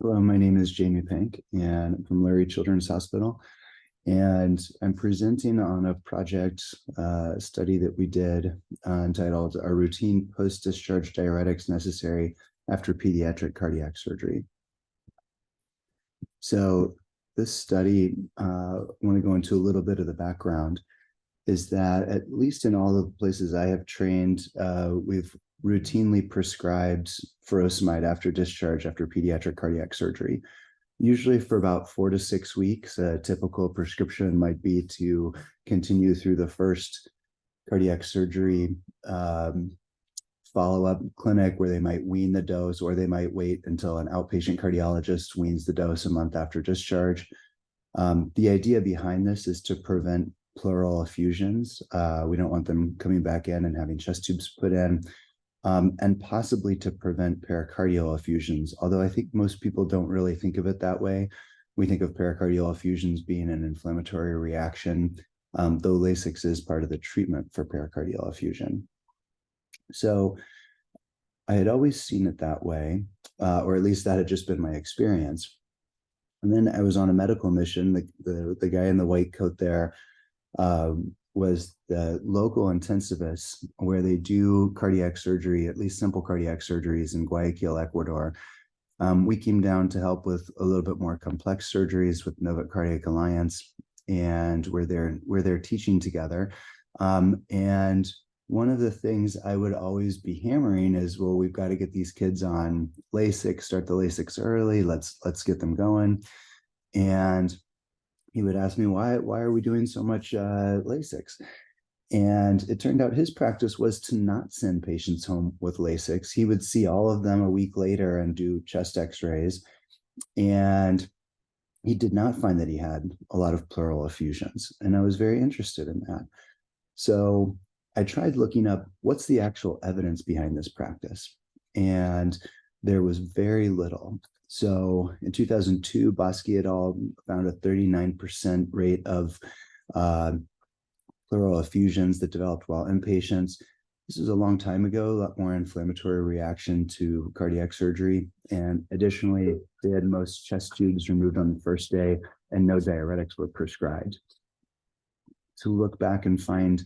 Hello, my name is Jamie Penk, and I'm from Lurie Children's Hospital. And I'm presenting on a project study that we did entitled "Are Routine Post-Discharge Diuretics Necessary After Pediatric Cardiac Surgery?" So this study, I want to go into a little bit of the background, is that at least in all the places I have trained, we've routinely prescribed furosemide after discharge after pediatric cardiac surgery, usually for about 4 to 6 weeks. A typical prescription might be to continue through the first cardiac surgery follow-up clinic where they might wean the dose, or they might wait until an outpatient cardiologist weans the dose a month after discharge. The idea behind this is to prevent pleural effusions. We don't want them coming back in and having chest tubes put in, and possibly to prevent pericardial effusions. Although I think most people don't really think of it that way. We think of pericardial effusions being an inflammatory reaction, though Lasix is part of the treatment for pericardial effusion. So I had always seen it that way, or at least that had just been my experience. And then I was on a medical mission. The guy in the white coat there was the local intensivist where they do cardiac surgery, at least simple cardiac surgeries in Guayaquil, Ecuador. We came down to help with a little bit more complex surgeries with Nova Cardiac Alliance, and we're there teaching together. And one of the things I would always be hammering is, well, we've got to get these kids on Lasix, start the Lasix early. Let's get them going. And he would ask me, why are we doing so much Lasix? And it turned out his practice was to not send patients home with Lasix. He would see all of them a week later and do chest x-rays. And he did not find that he had a lot of pleural effusions. And I was very interested in that. So I tried looking up what's the actual evidence behind this practice. And there was very little. So in 2002, Bosky et al. Found a 39% rate of pleural effusions that developed while inpatients. This was a long time ago, a lot more inflammatory reaction to cardiac surgery. And additionally, they had most chest tubes removed on the first day and no diuretics were prescribed. To look back and find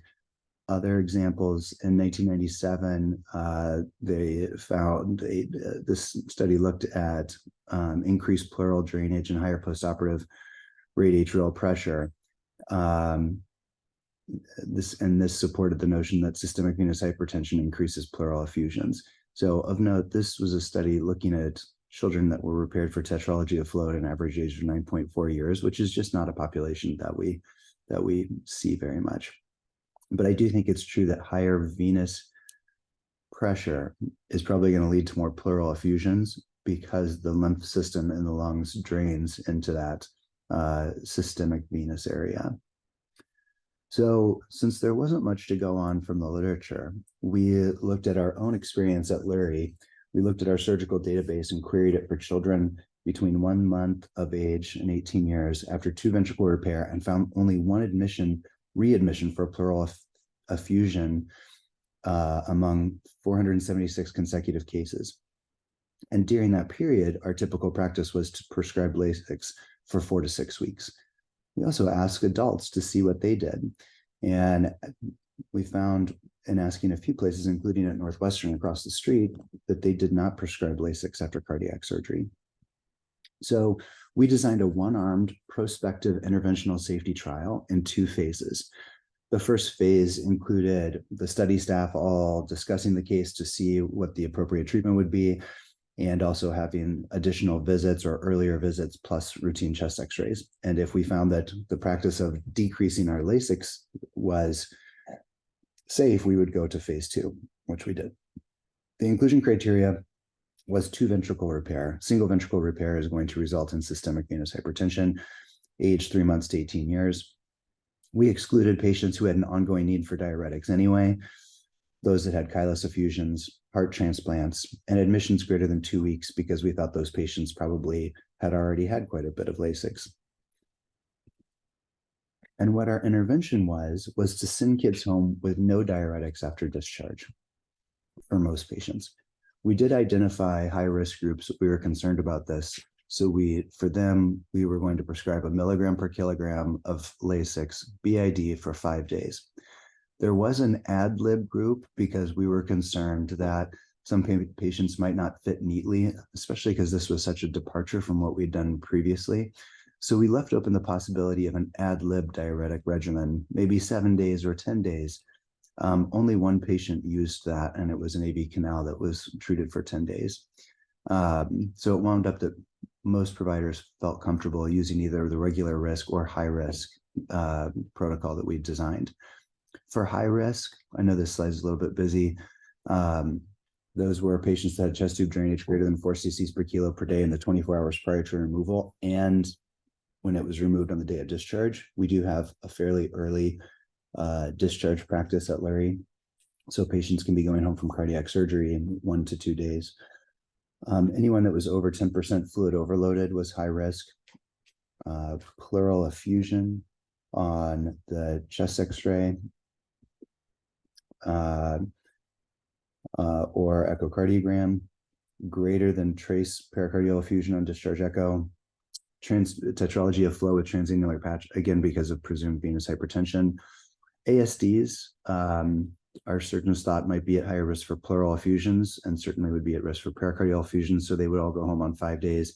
other examples, in 1997, they found this study looked at increased pleural drainage and higher postoperative rate atrial pressure. This supported the notion that systemic venous hypertension increases pleural effusions. So of note, this was a study looking at children that were repaired for tetralogy of flow at an average age of 9.4 years, which is just not a population that we see very much. But I do think it's true that higher venous pressure is probably going to lead to more pleural effusions because the lymph system in the lungs drains into that systemic venous area. So since there wasn't much to go on from the literature, we looked at our own experience at Lurie. We looked at our surgical database and queried it for children between 1 month of age and 18 years after 2 ventricle repair, and found only one readmission for pleural effusion among 476 consecutive cases. And during that period, our typical practice was to prescribe Lasix for 4 to 6 weeks. We also asked adults to see what they did. And we found, in asking a few places, including at Northwestern across the street, that they did not prescribe Lasix after cardiac surgery. So we designed a one-armed prospective interventional safety trial in 2 phases. The first phase included the study staff all discussing the case to see what the appropriate treatment would be, and also having additional visits or earlier visits plus routine chest x-rays. And if we found that the practice of decreasing our Lasix was safe, we would go to phase 2, which we did. The inclusion criteria was 2 ventricle repair. Single ventricle repair is going to result in systemic venous hypertension, age 3 months to 18 years. We excluded patients who had an ongoing need for diuretics anyway, those that had chylous effusions, heart transplants, and admissions greater than 2 weeks, because we thought those patients probably had already had quite a bit of Lasix. And what our intervention was to send kids home with no diuretics after discharge for most patients. We did identify high-risk groups. We were concerned about this. So for them, we were going to prescribe 1 milligram per kilogram of Lasix BID for 5 days. There was an ad lib group because we were concerned that some patients might not fit neatly, especially because this was such a departure from what we'd done previously. So we left open the possibility of an ad lib diuretic regimen, maybe 7 days or 10 days. Only one patient used that, and it was an AV canal that was treated for 10 days. So it wound up that most providers felt comfortable using either the regular risk or high risk protocol that we designed. For high risk, I know this slide is a little bit busy. Those were patients that had chest tube drainage greater than 4 cc's per kilo per day in the 24 hours prior to removal and when it was removed on the day of discharge. We do have a fairly early discharge practice at Lurie, so patients can be going home from cardiac surgery in 1 to 2 days. Anyone that was over 10% fluid overloaded was high risk. Pleural effusion on the chest x-ray or echocardiogram, greater than trace pericardial effusion on discharge echo, tetralogy of flow with transannular patch, again, because of presumed venous hypertension. ASDs, our surgeons thought might be at higher risk for pleural effusions and certainly would be at risk for pericardial effusions, so they would all go home on 5 days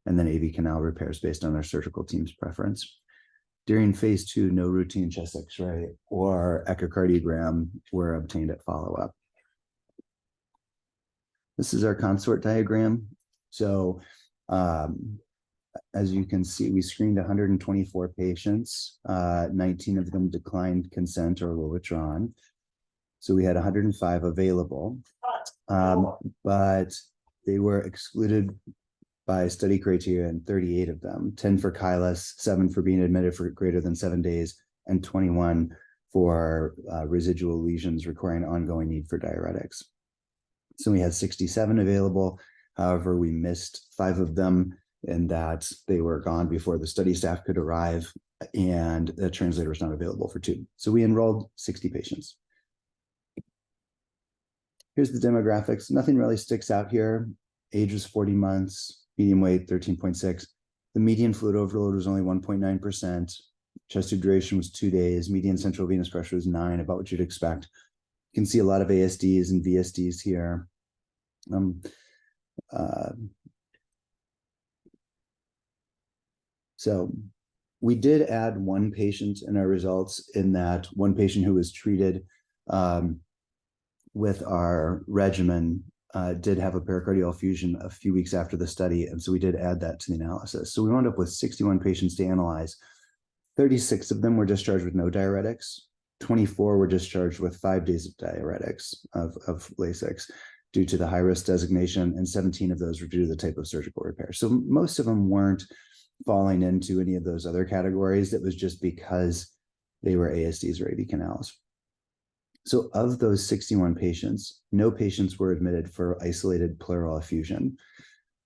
and then AV canal repairs based on our surgical team's preference. During phase 2, no routine chest x-ray or echocardiogram were obtained at follow-up. This is our consort diagram. So as you can see, we screened 124 patients. 19 of them declined consent or were withdrawn. So we had 105 available, but they were excluded by study criteria in 38 of them, 10 for chylus, 7 for being admitted for greater than 7 days, and 21 for residual lesions requiring ongoing need for diuretics. So we had 67 available. However, we missed 5 of them in that they were gone before the study staff could arrive, and the translator was not available for 2. So we enrolled 60 patients. Here's the demographics. Nothing really sticks out here. Age was 40 months, median weight 13.6. The median fluid overload was only 1.9%. Chest tube duration was 2 days. Median central venous pressure was 9, about what you'd expect. You can see a lot of ASDs and VSDs here. So we did add one patient in our results, in that one patient who was treated with our regimen did have a pericardial effusion a few weeks after the study, and so we did add that to the analysis. So we wound up with 61 patients to analyze. 36 of them were discharged with no diuretics. 24 were discharged with 5 days of diuretics of Lasix due to the high-risk designation, and 17 of those were due to the type of surgical repair. So most of them weren't falling into any of those other categories. It was just because they were ASDs or AV canals. So of those 61 patients, no patients were admitted for isolated pleural effusion.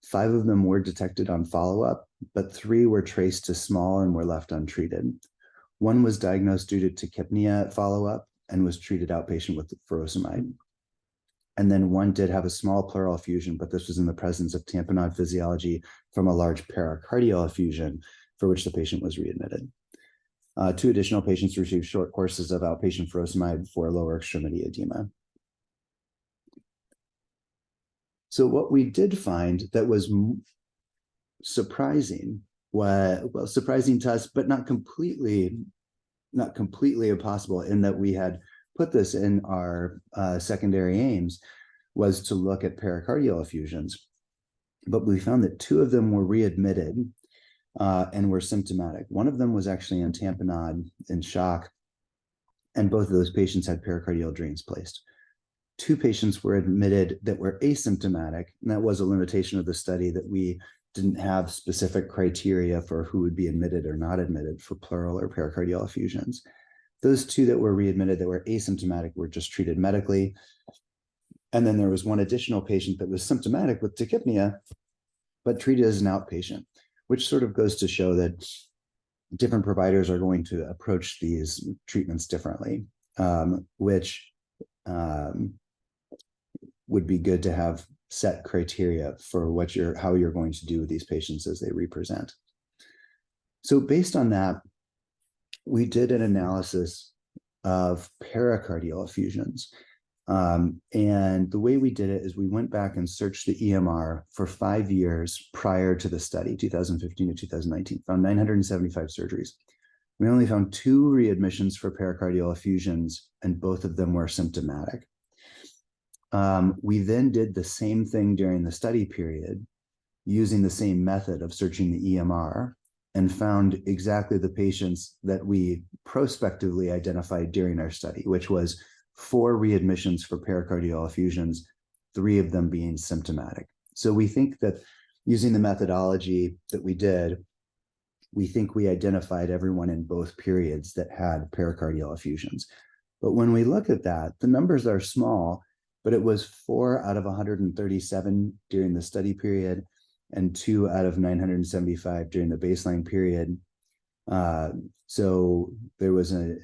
5 of them were detected on follow-up, but 3 were traced to small and were left untreated. 1 was diagnosed due to tachypnea at follow-up and was treated outpatient with furosemide. And then 1 did have a small pleural effusion, but this was in the presence of tamponade physiology from a large pericardial effusion for which the patient was readmitted. 2 additional patients received short courses of outpatient furosemide for lower extremity edema. So what we did find that was surprising was, surprising to us, but not completely impossible, in that we had put this in our secondary aims, was to look at pericardial effusions. But we found that 2 of them were readmitted and were symptomatic. 1 of them was actually on tamponade in shock, and both of those patients had pericardial drains placed. 2 patients were admitted that were asymptomatic, and that was a limitation of the study, that we didn't have specific criteria for who would be admitted or not admitted for pleural or pericardial effusions. Those 2 that were readmitted that were asymptomatic were just treated medically. And then there was 1 additional patient that was symptomatic with tachypnea, but treated as an outpatient, which sort of goes to show that different providers are going to approach these treatments differently, which would be good to have set criteria for how you're going to do with these patients as they represent. So based on that, we did an analysis of pericardial effusions. And the way we did it is we went back and searched the EMR for 5 years prior to the study, 2015 to 2019, found 975 surgeries. We only found 2 readmissions for pericardial effusions, and both of them were symptomatic. We then did the same thing during the study period using the same method of searching the EMR and found exactly the patients that we prospectively identified during our study, which was 4 readmissions for pericardial effusions, 3 of them being symptomatic. So we think that using the methodology that we did, we think we identified everyone in both periods that had pericardial effusions. But when we look at that, the numbers are small, but it was 4 out of 137 during the study period and 2 out of 975 during the baseline period. So there was a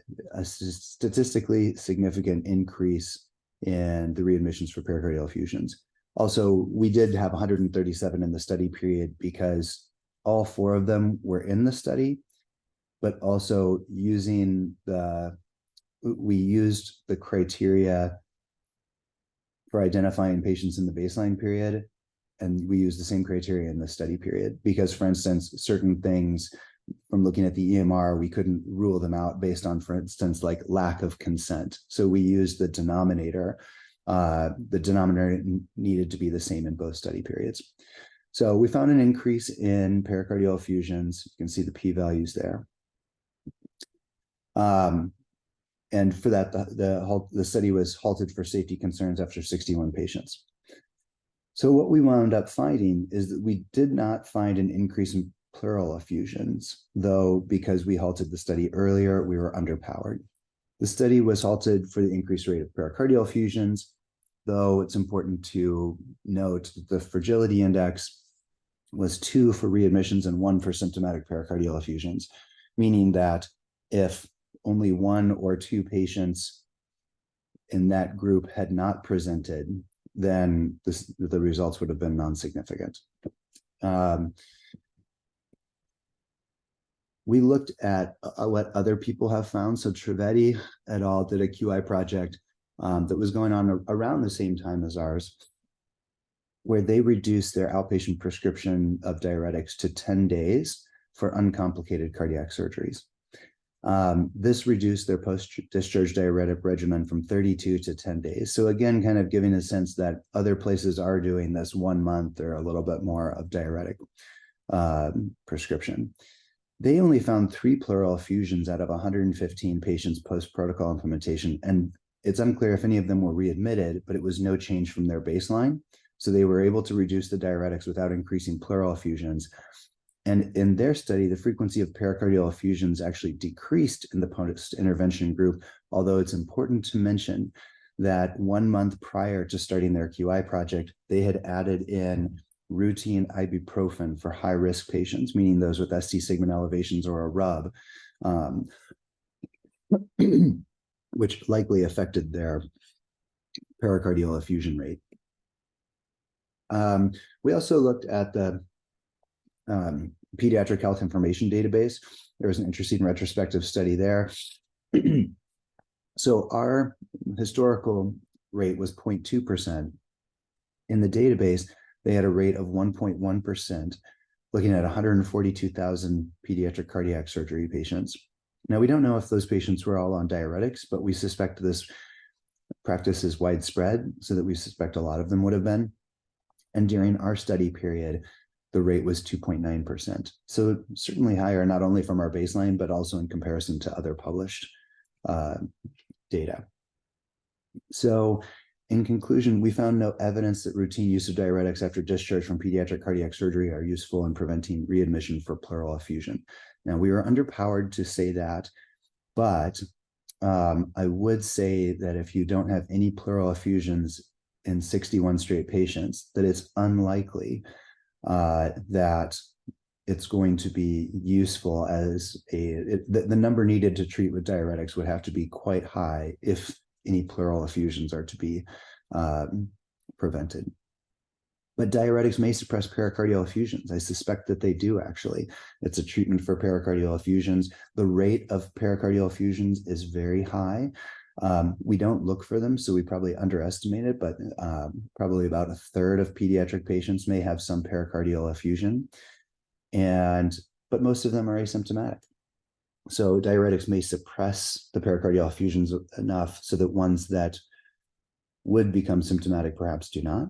statistically significant increase in the readmissions for pericardial effusions. Also, we did have 137 in the study period because all 4 of them were in the study, but also we used the criteria for identifying patients in the baseline period, and we used the same criteria in the study period because, for instance, certain things from looking at the EMR, we couldn't rule them out based on, for instance, like lack of consent. So we used the denominator. The denominator needed to be the same in both study periods. So we found an increase in pericardial effusions. You can see the p-values there. And for that, the study was halted for safety concerns after 61 patients. So what we wound up finding is that we did not find an increase in pleural effusions, though because we halted the study earlier, we were underpowered. The study was halted for the increased rate of pericardial effusions, though it's important to note that the fragility index was 2 for readmissions and 1 for symptomatic pericardial effusions, meaning that if only 1 or 2 patients in that group had not presented, then the results would have been non-significant. We looked at what other people have found. So Trivedi et al. Did a QI project that was going on around the same time as ours, where they reduced their outpatient prescription of diuretics to 10 days for uncomplicated cardiac surgeries. This reduced their post-discharge diuretic regimen from 32 to 10 days. So again, kind of giving a sense that other places are doing this 1 month or a little bit more of diuretic prescription. They only found 3 pleural effusions out of 115 patients post-protocol implementation. And it's unclear if any of them were readmitted, but it was no change from their baseline. So they were able to reduce the diuretics without increasing pleural effusions. And in their study, the frequency of pericardial effusions actually decreased in the post-intervention group, although it's important to mention that 1 month prior to starting their QI project, they had added in routine ibuprofen for high-risk patients, meaning those with ST sigma elevations or a rub, which likely affected their pericardial effusion rate. We also looked at the pediatric health information database. There was an interesting retrospective study there. So our historical rate was 0.2%. In the database, they had a rate of 1.1%, looking at 142,000 pediatric cardiac surgery patients. Now, we don't know if those patients were all on diuretics, but we suspect this practice is widespread, so that we suspect a lot of them would have been. And during our study period, the rate was 2.9%. So certainly higher, not only from our baseline, but also in comparison to other published data. So in conclusion, we found no evidence that routine use of diuretics after discharge from pediatric cardiac surgery are useful in preventing readmission for pleural effusion. Now, we were underpowered to say that, but I would say that if you don't have any pleural effusions in 61 straight patients, that it's unlikely that it's going to be useful as the number needed to treat with diuretics would have to be quite high if any pleural effusions are to be prevented. But diuretics may suppress pericardial effusions. I suspect that they do, actually. It's a treatment for pericardial effusions. The rate of pericardial effusions is very high. We don't look for them, so we probably underestimate it, but probably about a third of pediatric patients may have some pericardial effusion, but most of them are asymptomatic. So diuretics may suppress the pericardial effusions enough so that ones that would become symptomatic perhaps do not.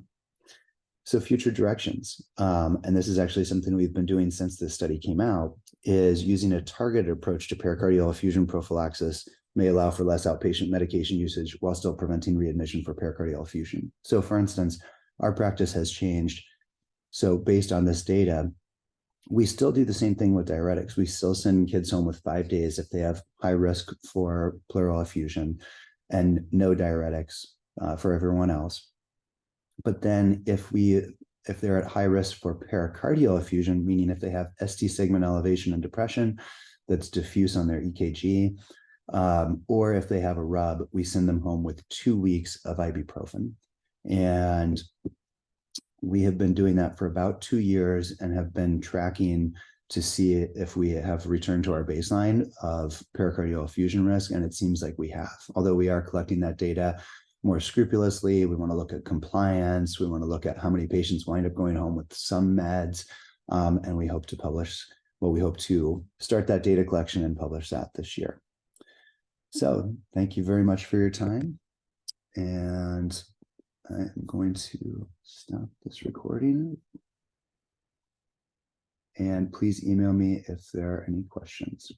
So future directions, and this is actually something we've been doing since this study came out, is using a targeted approach to pericardial effusion prophylaxis may allow for less outpatient medication usage while still preventing readmission for pericardial effusion. So for instance, our practice has changed. So based on this data, we still do the same thing with diuretics. We still send kids home with 5 days if they have high risk for pleural effusion, and no diuretics for everyone else. But then if they're at high risk for pericardial effusion, meaning if they have ST segment elevation and depression that's diffuse on their EKG, or if they have a rub, we send them home with 2 weeks of ibuprofen. And we have been doing that for about 2 years and have been tracking to see if we have returned to our baseline of pericardial effusion risk. And it seems like we have, although we are collecting that data more scrupulously. We want to look at compliance. We want to look at how many patients wind up going home with some meds. And we hope to publish, well, we hope to start that data collection and publish that this year. So thank you very much for your time. And I'm going to stop this recording. And please email me if there are any questions.